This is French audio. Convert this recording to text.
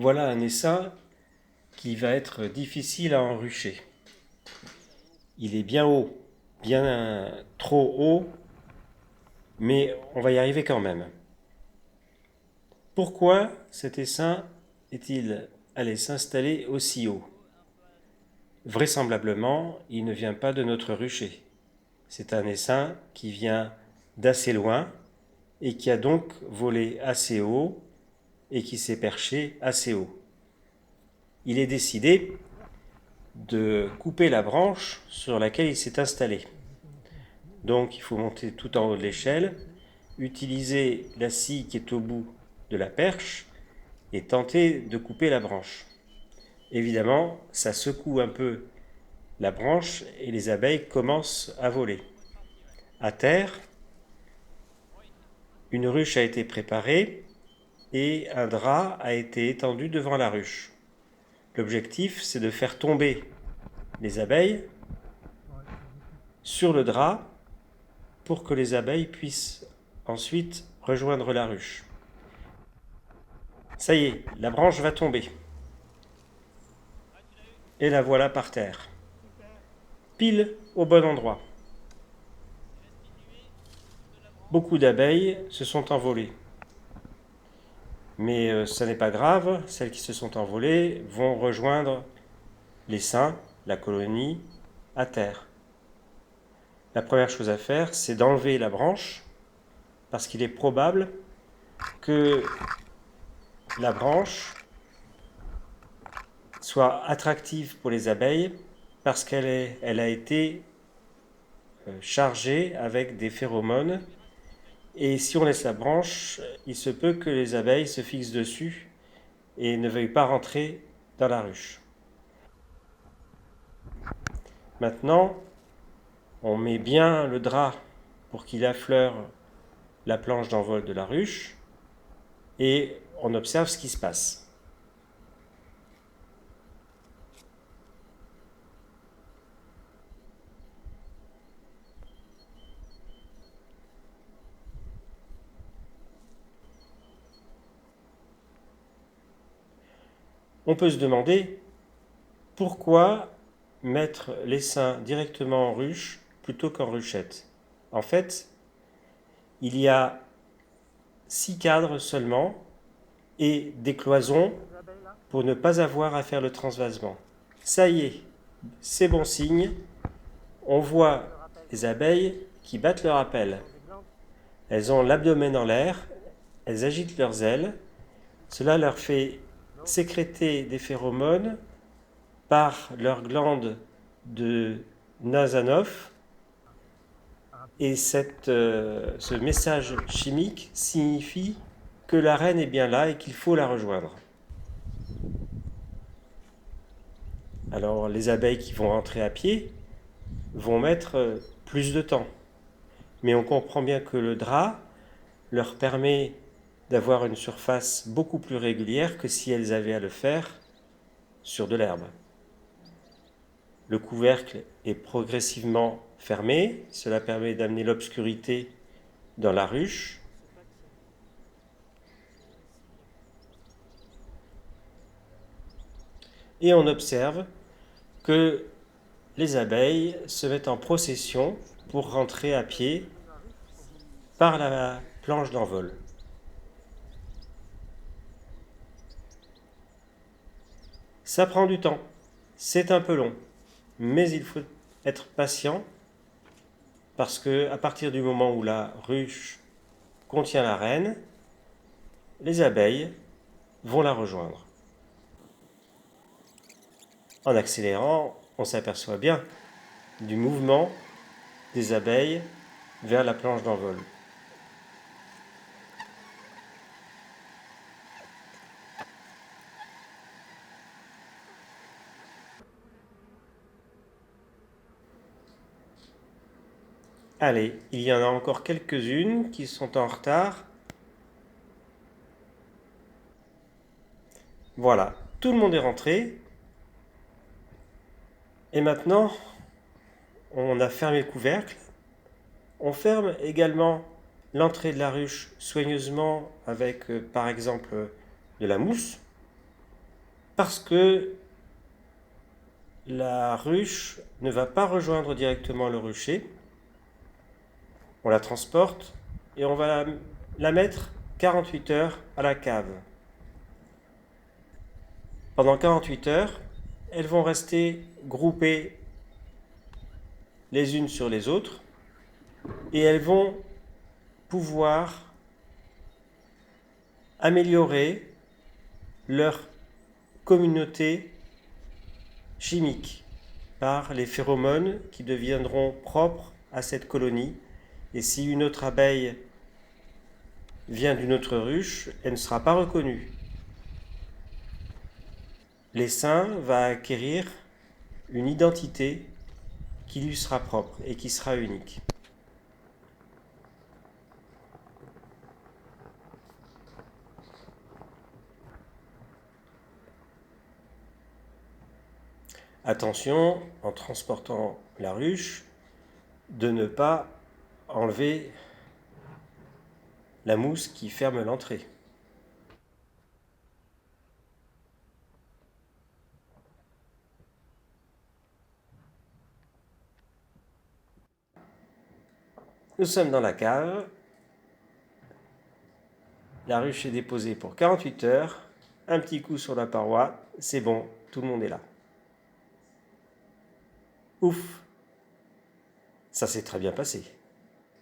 Voilà un essaim qui va être difficile à enrucher. Il est bien haut, bien trop haut, mais on va y arriver quand même. Pourquoi cet essaim est-il allé s'installer aussi haut? Vraisemblablement, il ne vient pas de notre rucher. C'est un essaim qui vient d'assez loin et qui a donc volé assez haut et qui s'est perché assez haut. Il est décidé de couper la branche sur laquelle il s'est installé. Donc il faut monter tout en haut de l'échelle, utiliser la scie qui est au bout de la perche et tenter de couper la branche. Évidemment, ça secoue un peu la branche et les abeilles commencent à voler. À terre, une ruche a été préparée et un drap a été étendu devant la ruche. L'objectif, c'est de faire tomber les abeilles sur le drap pour que les abeilles puissent ensuite rejoindre la ruche. Ça y est, la branche va tomber. Et la voilà par terre. Pile au bon endroit. Beaucoup d'abeilles se sont envolées. Mais ça n'est pas grave, celles qui se sont envolées vont rejoindre l'essaim, la colonie, à terre. La première chose à faire, c'est d'enlever la branche, parce qu'il est probable que la branche soit attractive pour les abeilles, parce qu'elle a été chargée avec des phéromones. Et si on laisse la branche, il se peut que les abeilles se fixent dessus et ne veuillent pas rentrer dans la ruche. Maintenant, on met bien le drap pour qu'il affleure la planche d'envol de la ruche et on observe ce qui se passe. On peut se demander pourquoi mettre l'essaim directement en ruche plutôt qu'en ruchette. En fait, il y a 6 cadres seulement et des cloisons pour ne pas avoir à faire le transvasement. Ça y est, c'est bon signe. On voit les abeilles qui battent leur appel. Elles ont l'abdomen en l'air, elles agitent leurs ailes. Cela leur fait sécréter des phéromones par leur glande de Nazanov. Et ce message chimique signifie que la reine est bien là et qu'il faut la rejoindre. Alors les abeilles qui vont rentrer à pied vont mettre plus de temps. Mais on comprend bien que le drap leur permet d'avoir une surface beaucoup plus régulière que si elles avaient à le faire sur de l'herbe. Le couvercle est progressivement fermé, cela permet d'amener l'obscurité dans la ruche. Et on observe que les abeilles se mettent en procession pour rentrer à pied par la planche d'envol. Ça prend du temps, c'est un peu long, mais il faut être patient parce que à partir du moment où la ruche contient la reine, les abeilles vont la rejoindre. En accélérant, on s'aperçoit bien du mouvement des abeilles vers la planche d'envol. Allez, il y en a encore quelques-unes qui sont en retard. Voilà, tout le monde est rentré. Et maintenant, on a fermé le couvercle. On ferme également l'entrée de la ruche soigneusement avec, par exemple, de la mousse. Parce que la ruche ne va pas rejoindre directement le rucher. On la transporte et on va la mettre 48 heures à la cave. Pendant 48 heures, elles vont rester groupées les unes sur les autres et elles vont pouvoir améliorer leur communauté chimique par les phéromones qui deviendront propres à cette colonie. Et si une autre abeille vient d'une autre ruche, elle ne sera pas reconnue. L'essaim va acquérir une identité qui lui sera propre et qui sera unique. Attention, en transportant la ruche, de ne pas enlever la mousse qui ferme l'entrée. Nous sommes dans la cave. La ruche est déposée pour 48 heures. Un petit coup sur la paroi, c'est bon, tout le monde est là. Ouf, ça s'est très bien passé.